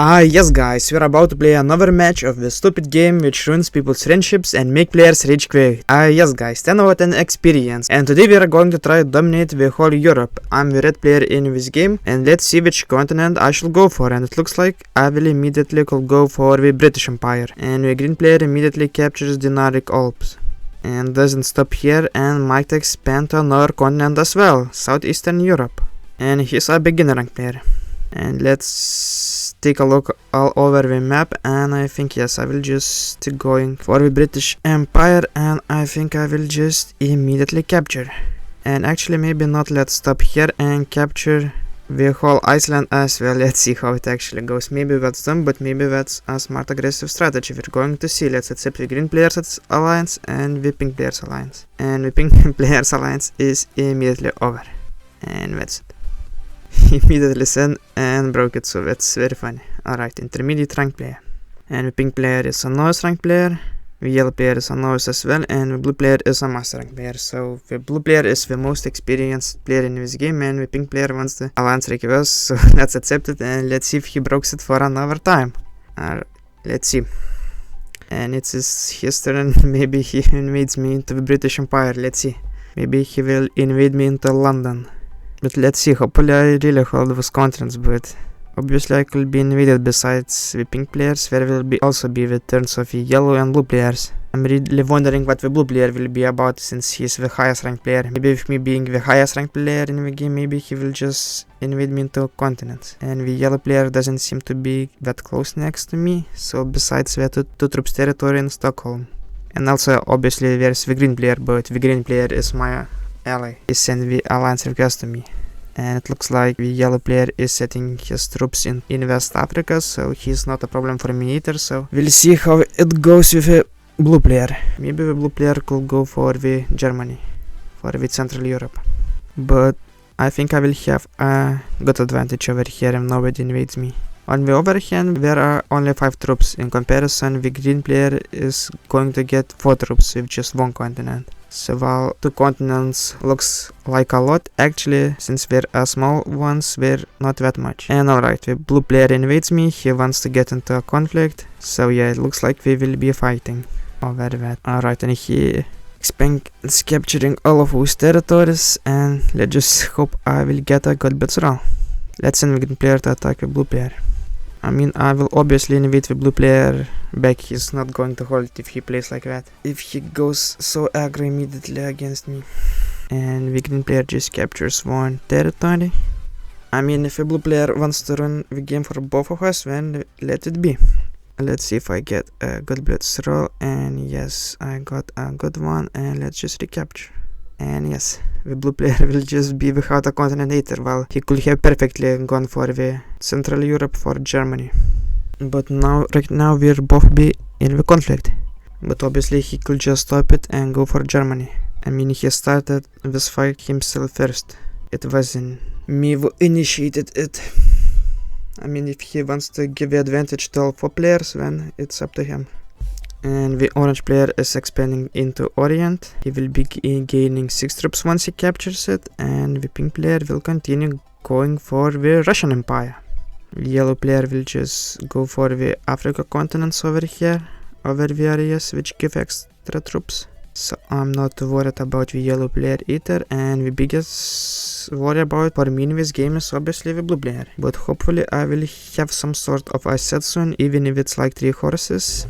Yes guys, we're about to play another match of the stupid game which ruins people's friendships and make players rage quit. Yes guys, 10 out of 10 experience, and today we are going to try to dominate the whole Europe. I'm the red player in this game, and let's see which continent I should go for, and it looks like I will immediately could go for the British Empire, and the green player immediately captures the Nordic Alps. And doesn't stop here and might expand to another continent as well, Southeastern Europe. And he's a beginner rank player. And let's take a look all over the map, and I think yes, I will just going for the British Empire, and I think I will just immediately capture. And actually maybe not, let's stop here and capture the whole Iceland as well. Let's see how it actually goes. Maybe that's dumb, but maybe that's a smart aggressive strategy. We're going to see. Let's accept the green players alliance and the pink players alliance. And the pink players alliance is immediately over. And that's it. Immediately sent and broke it, so that's very funny. Alright, intermediate rank player. And the pink player is a novice rank player, the yellow player is a novice as well, and the blue player is a master rank player. So the blue player is the most experienced player in this game, and the pink player wants the alliance request, so let's accept it and let's see if he breaks it for another time. Let's see. And it's his turn. Maybe he invades me into the British Empire. Let's see. Maybe he will invade me into London. But let's see, hopefully I really hold those continents, but obviously I could be invaded. Besides the pink players, there will also be the turns of the yellow and blue players. I'm really wondering what the blue player will be about, since he's the highest ranked player. Maybe with me being the highest ranked player in the game, maybe he will just invade me into continents. And the yellow player doesn't seem to be that close next to me, so besides the two troops territory in Stockholm. And also obviously there's the green player, but the green player is my ally. He sent the alliance request to me, and it looks like the yellow player is setting his troops in West Africa, so he's not a problem for me either. So we'll see how it goes with the blue player. Maybe the blue player could go for the Germany, for the Central Europe, but I think I will have a good advantage over here if nobody invades me. On the other hand, there are only 5 troops. In comparison, the green player is going to get 4 troops with just 1 continent. So while 2 continents looks like a lot, actually, since there are small ones, they're not that much. And alright, the blue player invades me, he wants to get into a conflict, so yeah, it looks like we will be fighting over that. Alright, and he is capturing all of those territories, and let's just hope I will get a good bit roll. Let's send the green player to attack the blue player. I mean, I will obviously invade the blue player back. He's not going to hold if he plays like that. If he goes so aggro immediately against me. And the green player just captures 1 territory. I mean, if a blue player wants to run the game for both of us, then let it be. Let's see if I get a good blitz roll. And yes, I got a good one. And let's just recapture. And yes, the blue player will just be without a continent either, while he could have perfectly gone for the Central Europe for Germany. But now, right now, we'll both be in the conflict. But obviously he could just stop it and go for Germany. I mean, he started this fight himself first. It wasn't me who initiated it. I mean, if he wants to give the advantage to all 4 players, then it's up to him. And the orange player is expanding into Orient. He will be gaining 6 troops once he captures it, and the pink player will continue going for the Russian Empire. The yellow player will just go for the Africa continents over here, over the areas which give extra troops. So I'm not worried about the yellow player either, and the biggest worry about for me in this game is obviously the blue player. But hopefully I will have some sort of asset soon, even if it's like 3 horses.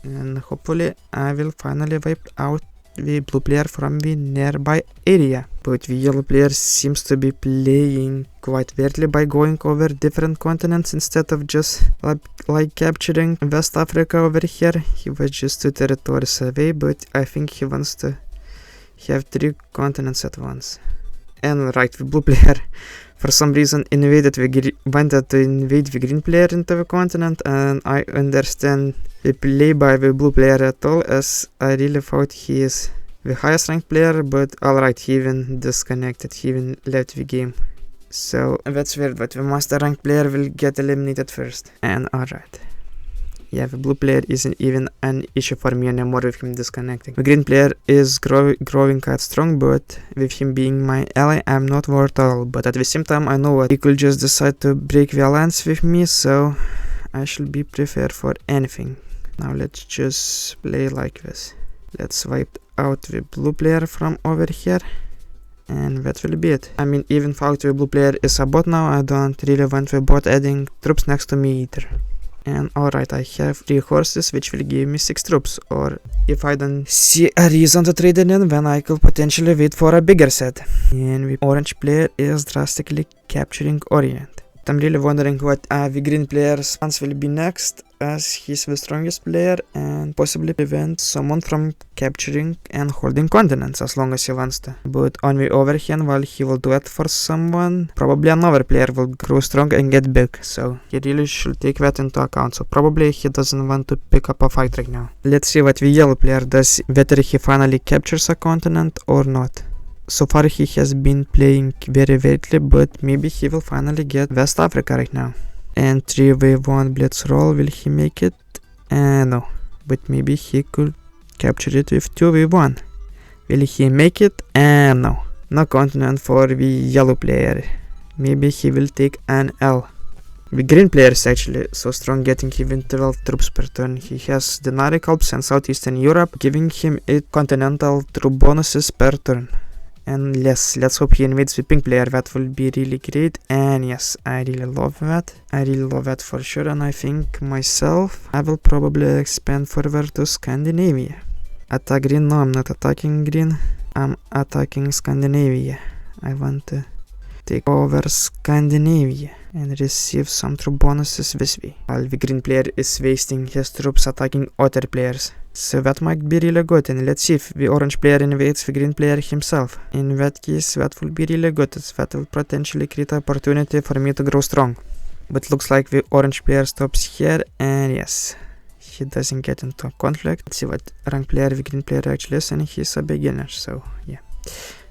And hopefully I will finally wipe out the blue player from the nearby area. But the yellow player seems to be playing quite weirdly by going over different continents instead of just like capturing West Africa over here. He was just 2 territories away, but I think he wants to have 3 continents at once. And right, the blue player for some reason wanted to invade the green player into the continent, and I understand the play by the blue player at all, as I really thought he is the highest ranked player, but alright, he even disconnected, he even left the game. So that's weird, but the master ranked player will get eliminated first. And alright. Yeah, the blue player isn't even an issue for me anymore with him disconnecting. The green player is growing quite strong, but with him being my ally, I'm not worried at all. But at the same time, I know what he could just decide to break the alliance with me, so I should be prepared for anything. Now let's just play like this. Let's wipe out the blue player from over here. And that will be it. I mean, even though the blue player is a bot now, I don't really want the bot adding troops next to me either. And alright, I have 3 horses which will give me 6 troops. Or if I don't see a reason to trade it in, then I could potentially wait for a bigger set. And the orange player is drastically capturing Orient. I'm really wondering what the green player's plans will be next, as he's the strongest player and possibly prevent someone from capturing and holding continents as long as he wants to. But on the other hand, while he will do it for someone, probably another player will grow strong and get big, so he really should take that into account. So probably he doesn't want to pick up a fight right now. Let's see what the yellow player does, whether he finally captures a continent or not. So far he has been playing very badly, but maybe he will finally get West Africa right now. And 3v1 blitz roll, will he make it? No, but maybe he could capture it with 2v1. Will he make it? No. No continent for the yellow player. Maybe he will take an L. The green player is actually so strong, getting even 12 troops per turn. He has the Nordic Alps and Southeastern Europe, giving him 8 continental troop bonuses per turn. And yes, let's hope he invades the pink player. That will be really great. And yes, I really love that. I really love that for sure. And I think myself, I will probably expand further to Scandinavia. Attack green? No, I'm not attacking green. I'm attacking Scandinavia. I want to take over Scandinavia and receive some troop bonuses this way, while the green player is wasting his troops attacking other players. So that might be really good, and let's see if the orange player invades the green player himself. In that case, that will be really good, as that will potentially create an opportunity for me to grow strong. But looks like the orange player stops here, and yes, he doesn't get into a conflict. Let's see what rank player the green player actually is, and he's a beginner, so yeah.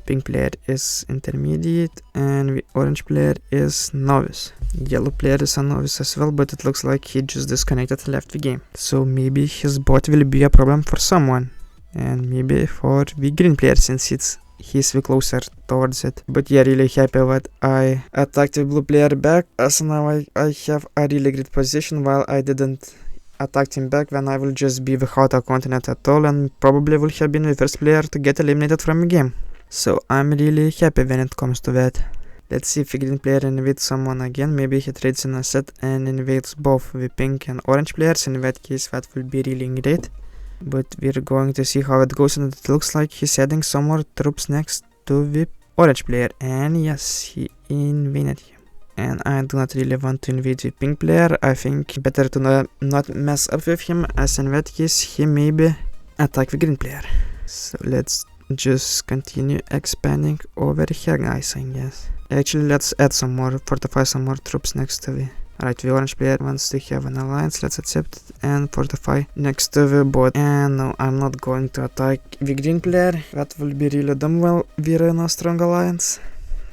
Pink player is intermediate and the orange player is novice. Yellow player is a novice as well, but it looks like he just disconnected and left the game. So maybe his bot will be a problem for someone, and maybe for the green player since he's the closer towards it. But yeah, really happy that I attacked the blue player back, as now I have a really great position. While I didn't attack him back, then I will just be without a continent at all and probably will have been the first player to get eliminated from the game. So I'm really happy when it comes to that. Let's see if the green player invades someone again. Maybe he trades in a set and invades both the pink and orange players. In that case, that will be really great. But we're going to see how it goes, and it looks like he's adding some more troops next to the orange player. And yes, he invaded him. And I do not really want to invade the pink player. I think better to not mess up with him, as in that case he maybe attack the green player. So let's just continue expanding over here, guys, I guess. Actually, let's add some more, fortify some more troops next to the... Alright, the orange player wants to have an alliance, let's accept it and fortify next to the bot. And no, I'm not going to attack the green player, that will be really dumb while we're in a strong alliance.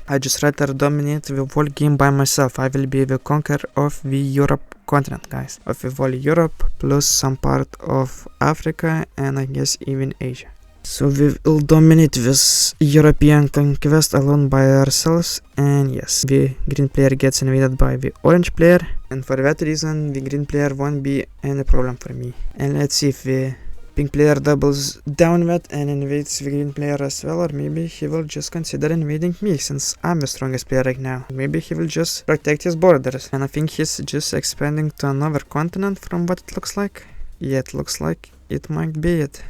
I just rather dominate the whole game by myself. I will be the conqueror of the Europe continent, guys. Of the whole Europe, plus some part of Africa and I guess even Asia. So we will dominate this European conquest alone by ourselves, and yes, the green player gets invaded by the orange player, and for that reason the green player won't be any problem for me. And let's see if the pink player doubles down that and invades the green player as well, or maybe he will just consider invading me since I'm the strongest player right now. Maybe he will just protect his borders, and I think he's just expanding to another continent from what it looks like. Yeah, it looks like it might be it.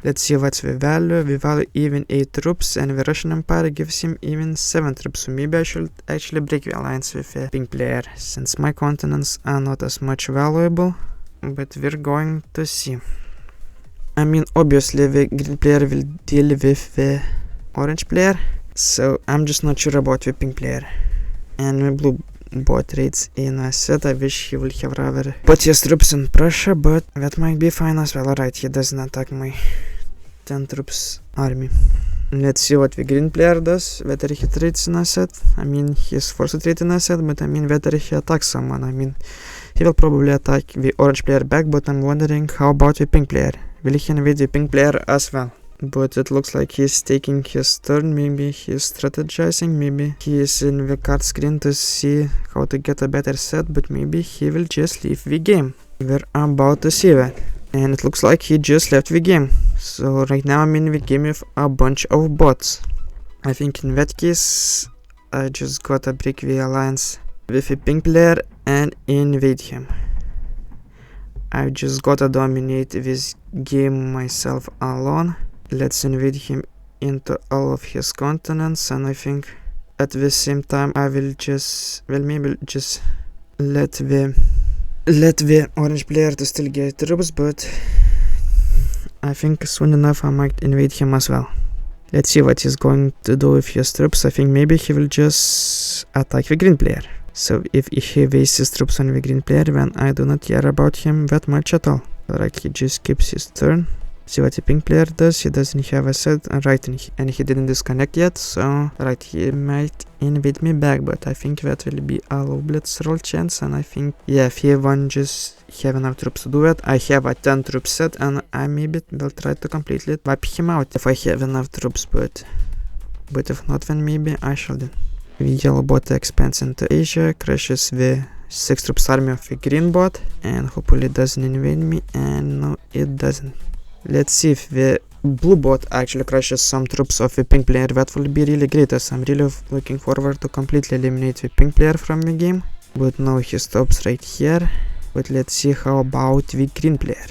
Let's see what's the value. The value even 8 troops, and the Russian Empire gives him even 7 troops. So maybe I should actually break the alliance with the pink player, since my continents are not as much valuable. But we're going to see. I mean, obviously the green player will deal with the orange player, so I'm just not sure about the pink player. And the blue bot raids in a set. I wish he would have rather put his troops in Prussia, but that might be fine as well. Alright, he doesn't attack my 10 troops army. Let's see what the green player does, whether he trades in a set. I mean, he's forced to trade in a set, but I mean, whether he attacks someone. I mean, he will probably attack the orange player back, but I'm wondering how about the pink player. Will he invade the pink player as well? but it looks like he's taking his turn. Maybe he's strategizing, maybe he is in the card screen to see how to get a better set, but maybe he will just leave the game. We're about to see that. And it looks like he just left the game. So right now I'm in the game with a bunch of bots. I think in that case I just gotta break the alliance with a pink player and invade him. I just gotta dominate this game myself alone. Let's invade him into all of his continents, and I think at the same time I will just, well, maybe just let the orange player to still get troops, but I think soon enough I might invade him as well. Let's see what he's going to do with his troops. I think maybe he will just attack the green player. So if he wastes his troops on the green player, then I do not care about him that much at all. Alright, he just keeps his turn. See what the pink player does. He doesn't have a set, right, and he didn't disconnect yet, so right, he might invade me back, but I think that will be a low blitz roll chance, and I think, yeah, if he won't just have enough troops to do it. I have a 10 troop set, and I maybe will try to completely wipe him out if I have enough troops, but if not, then maybe I shouldn't. The yellow bot expands into Asia, crushes the 6 troops army of the green bot, and hopefully it doesn't invade me, and no, it doesn't. Let's see if the blue bot actually crushes some troops of the pink player. That will be really great, as I'm really looking forward to completely eliminate the pink player from the game. But no, he stops right here. But let's see how about the green player.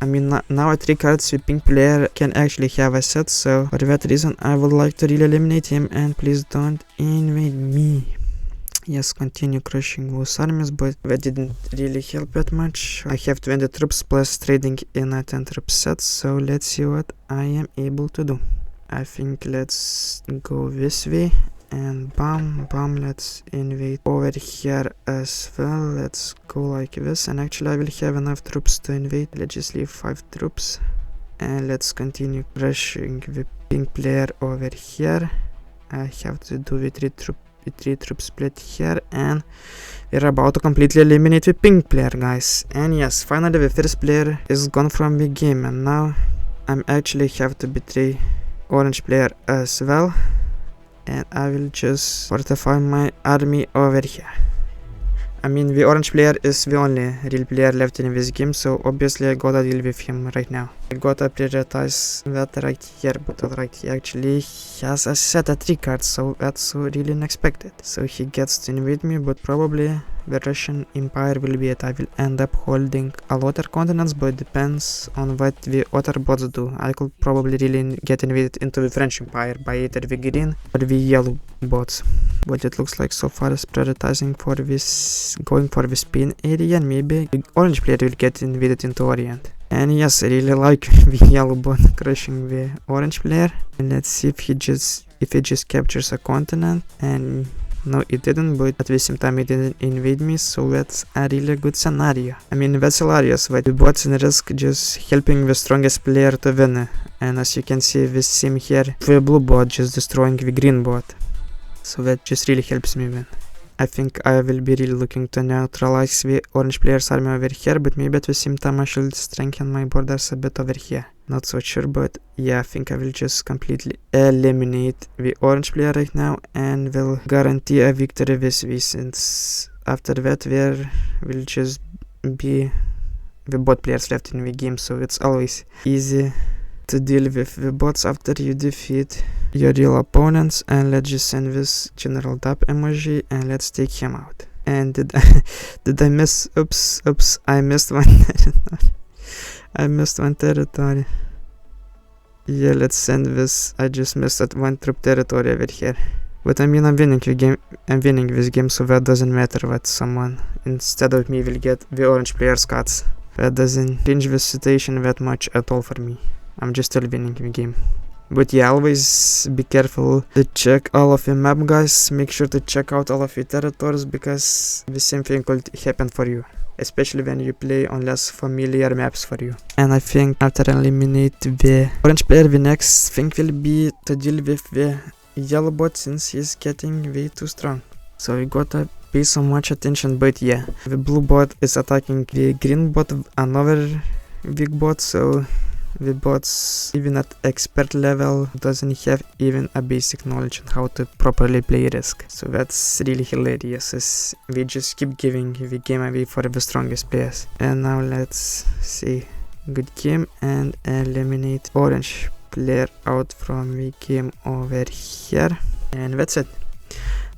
I mean, now at 3 cards the pink player can actually have a set, so for that reason I would like to really eliminate him, and please don't invade me. Yes, continue crushing those armies, but that didn't really help that much. I have 20 troops plus trading in a 10 troop set, so let's see what I am able to do. I think let's go this way, and bam, let's invade over here as well. Let's go like this, and actually I will have enough troops to invade. Let's just leave 5 troops, and let's continue crushing the pink player over here. I have to do the 3 troop split here, and we're about to completely eliminate the pink player, guys. And yes, finally the first player is gone from the game, and now I'm actually have to betray orange player as well, and I will just fortify my army over here. I mean, the orange player is the only real player left in this game, so obviously I gotta deal with him right now. I gotta prioritize that right here, but alright, he actually has a set of 3 cards, so that's really unexpected. So he gets to invade me, but probably the Russian Empire will be it. I will end up holding a lot of continents, but it depends on what the other bots do. I could probably really get invaded into the French Empire by either the green or the yellow bots. But it looks like so far is prioritizing for this, going for the Spain area, and maybe the orange player will get invaded into Orient. And yes, I really like the yellow bot crushing the orange player. And let's see if he just captures a continent, and no, it didn't, but at the same time it didn't invade me, so that's a really good scenario. I mean, that's hilarious, but the bots in risk just helping the strongest player to win. And as you can see, this same here, the blue bot just destroying the green bot. So that just really helps me win. I think I will be really looking to neutralize the orange player's army over here, but maybe at the same time I should strengthen my borders a bit over here. Not so sure, but yeah, I think I will just completely eliminate the orange player right now, and will guarantee a victory this way, since after that there will just be the bot players left in the game, so it's always easy to deal with the bots after you defeat your real opponents. And let's just send this general dab emoji, and let's take him out. And did I miss? Oops, I missed one territory. I missed one territory. Yeah, let's send this. I just missed that 1 troop territory over here. But I mean, I'm winning the game. I'm winning this game, so that doesn't matter what someone instead of me will get the orange player's cards. That doesn't change the situation that much at all for me. I'm just still winning the game. But yeah, always be careful to check all of the map, guys. Make sure to check out all of your territories, because the same thing could happen for you, especially when you play on less familiar maps for you. And I think after eliminate the orange player, the next thing will be to deal with the yellow bot, since he's getting way too strong. So we gotta pay so much attention. But yeah, the blue bot is attacking the green bot, another big bot, so The bots, even at expert level, doesn't have even a basic knowledge on how to properly play Risk. So that's really hilarious, as we just keep giving the game away for the strongest players. And now let's see. Good game, and eliminate orange player out from the game over here. And that's it.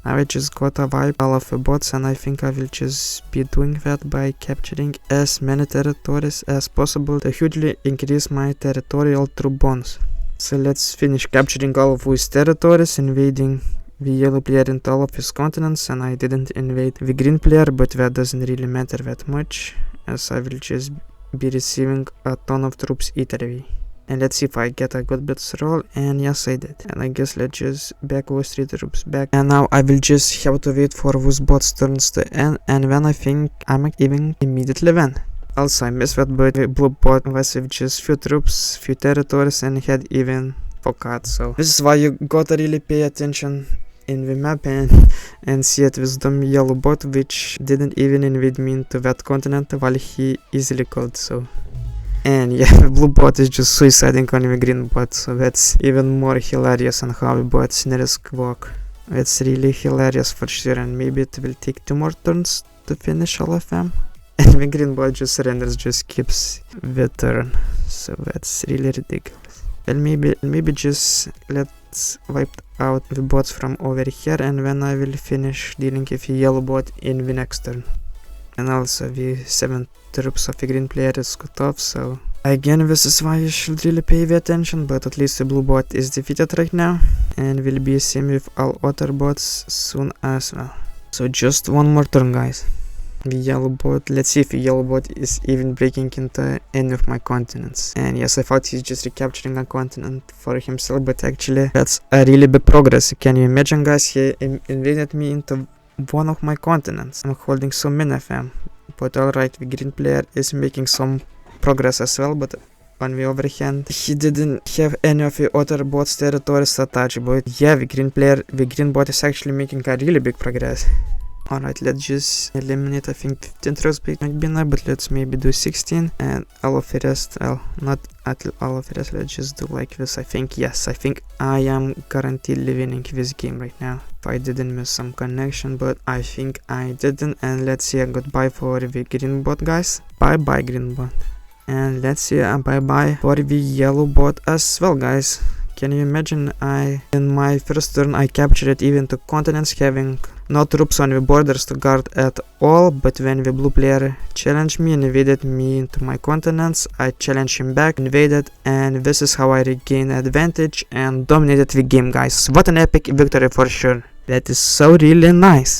Now I just got a wipe all of the bots, and I think I will just be doing that by capturing as many territories as possible to hugely increase my territorial troop bonus. So let's finish capturing all of these territories, invading the yellow player into all of his continents, and I didn't invade the green player, but that doesn't really matter that much, as I will just be receiving a ton of troops either way. And let's see if I get a good blitz roll, and yes I did. And I guess let's just back those 3 troops back. And now I will just have to wait for those bots turns to end, and then I think I might even immediately win. Also I missed that, but the blue bot was with just few troops, few territories, and had even pocket. So this is why you gotta really pay attention in the map and see it with the yellow bot, which didn't even invade me into that continent while he easily could. So, and yeah, the blue bot is just suiciding on the green bot, so that's even more hilarious on how the bots in Risk work. That's really hilarious for sure, and maybe it will take 2 more turns to finish all of them. And the green bot just surrenders, just keeps the turn, so that's really ridiculous. Well, maybe just let's wipe out the bots from over here, and then I will finish dealing with the yellow bot in the next turn. And also the 7 troops of the green player is cut off, so again this is why you should really pay the attention, but at least the blue bot is defeated right now, and will be same with all other bots soon as well. So just 1 more turn, guys. The yellow bot, let's see if the yellow bot is even breaking into any of my continents. And yes, I thought he's just recapturing a continent for himself, but actually that's a really big progress. Can you imagine, guys? He invaded me into one of my continents. I'm holding so many of them, but alright, the green player is making some progress as well, but on the other hand, he didn't have any of the other bots' territories to touch. But yeah, the green bot is actually making a really big progress. Alright, let's just eliminate, I think 15 troops might be enough, but let's maybe do 16, and all of the rest, well, not all of the rest, let's just do like this. I think, yes, I think I am guaranteed winning this game right now. If I didn't miss some connection, but I think I didn't. And let's say a goodbye for the green bot, guys. Bye bye green bot. And let's say a bye bye for the yellow bot as well, guys. Can you imagine, in my first turn I captured even 2 continents, having no troops on the borders to guard at all, but when the blue player challenged me and invaded me into my continents, I challenged him back, invaded, and this is how I regained advantage and dominated the game, guys. What an epic victory for sure. That is so really nice.